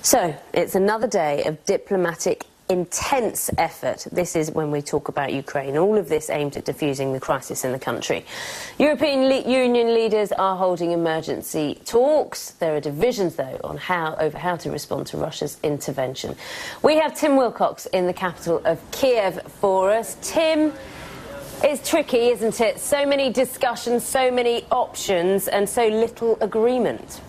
So, it's another day of diplomatic intense effort. This is when we talk about Ukraine. All of this aimed at diffusing the crisis in the country. European Union leaders are holding emergency talks. There are divisions, though, on over how to respond to Russia's intervention. We have Tim Wilcox in the capital of Kiev for us. Tim, it's tricky, isn't it? So many discussions, so many options, and so little agreement.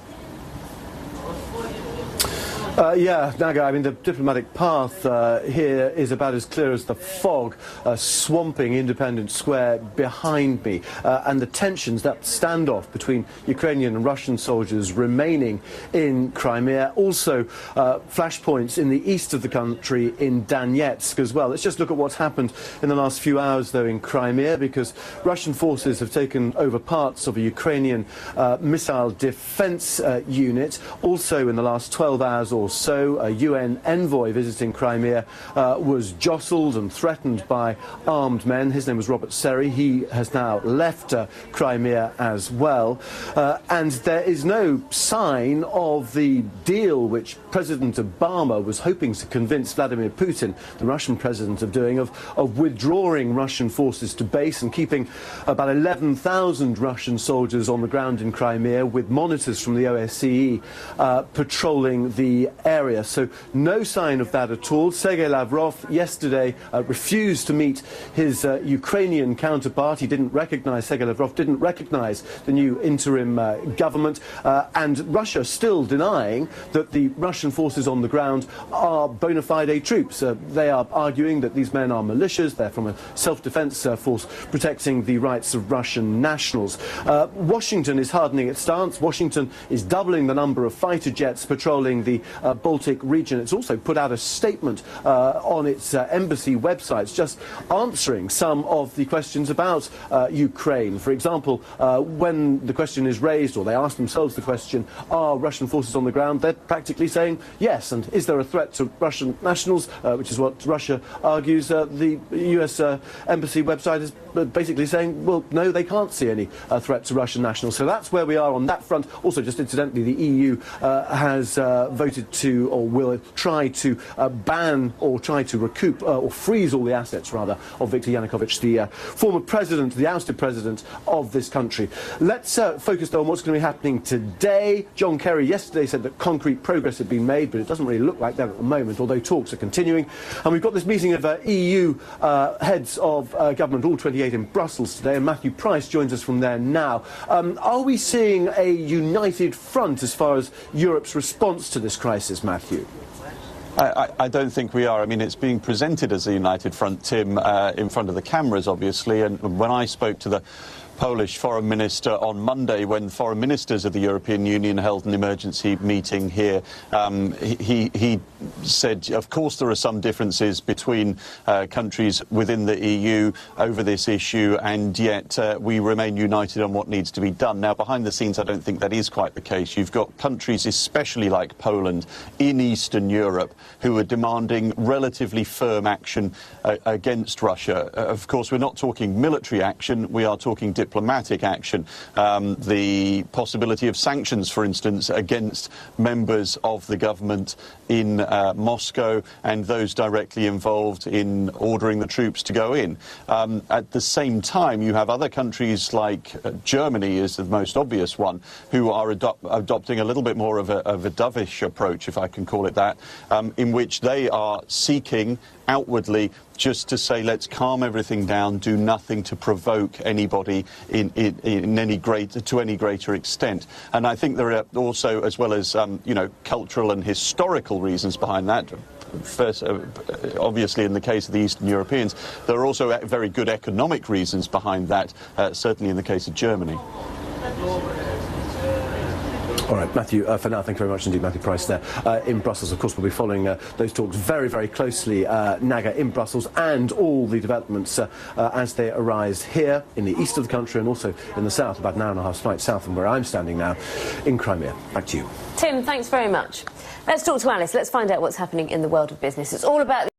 Yeah, Naga, I mean, the diplomatic path here is about as clear as the fog swamping Independence Square behind me. And the tensions, that standoff between Ukrainian and Russian soldiers remaining in Crimea. Also, flashpoints in the east of the country in Donetsk as well. Let's just look at what's happened in the last few hours, though, in Crimea, because Russian forces have taken over parts of a Ukrainian missile defense unit. Also, in the last 12 hours or so, a UN envoy visiting Crimea was jostled and threatened by armed men. His name was Robert Seri. He has now left Crimea as well. And there is no sign of the deal which President Obama was hoping to convince Vladimir Putin, the Russian president, of doing, of withdrawing Russian forces to base and keeping about 11,000 Russian soldiers on the ground in Crimea, with monitors from the OSCE patrolling the area. So no sign of that at all. Sergei Lavrov yesterday refused to meet his Ukrainian counterpart. He didn't recognize, Sergei Lavrov didn't recognize the new interim government, and Russia still denying that the Russian forces on the ground are bona fide troops. They are arguing that these men are militias. They're from a self-defense force protecting the rights of Russian nationals. Washington is hardening its stance. Washington is doubling the number of fighter jets patrolling the Baltic region. It's also put out a statement on its embassy websites just answering some of the questions about Ukraine. For example, when the question is raised, or they ask themselves the question, are Russian forces on the ground, they're practically saying yes. And is there a threat to Russian nationals, which is what Russia argues? The US embassy website is basically saying, well, no, they can't see any threat to Russian nationals. So that's where we are on that front. Also, just incidentally, the EU has voted to, or will try to ban or try to recoup or freeze all the assets, rather, of Viktor Yanukovych, the former president, the ousted president of this country. Let's focus, though, on what's going to be happening today. John Kerry yesterday said that concrete progress had been made, but it doesn't really look like that at the moment, although talks are continuing. And we've got this meeting of EU heads of government, all 28 in Brussels today, and Matthew Price joins us from there now. Are we seeing a united front as far as Europe's response to this crisis, Matthew? I don't think we are. I mean, it's being presented as a united front, Tim, in front of the cameras, obviously. And when I spoke to the Polish foreign minister on Monday, when foreign ministers of the European Union held an emergency meeting here, he said, of course, there are some differences between countries within the EU over this issue, and yet we remain united on what needs to be done. Now, behind the scenes, I don't think that is quite the case. You've got countries, especially like Poland, in Eastern Europe, who are demanding relatively firm action against Russia. Of course, we're not talking military action, we are talking diplomatic action. The possibility of sanctions, for instance, against members of the government in Moscow and those directly involved in ordering the troops to go in. At the same time, you have other countries like Germany is the most obvious one, who are adopting a little bit more of a dovish approach, if I can call it that, in which they are seeking outwardly just to say, let's calm everything down, do nothing to provoke anybody to any greater extent. And I think there are also, as well as cultural and historical reasons behind that. First, obviously, in the case of the Eastern Europeans, there are also very good economic reasons behind that, certainly in the case of Germany. All right, Matthew, for now, thank you very much indeed, Matthew Price there in Brussels. Of course, we'll be following those talks very, very closely, Naga, in Brussels, and all the developments as they arise here in the east of the country and also in the south, about an hour and a half flight south from where I'm standing now in Crimea. Back to you. Tim, thanks very much. Let's talk to Alice. Let's find out what's happening in the world of business. It's all about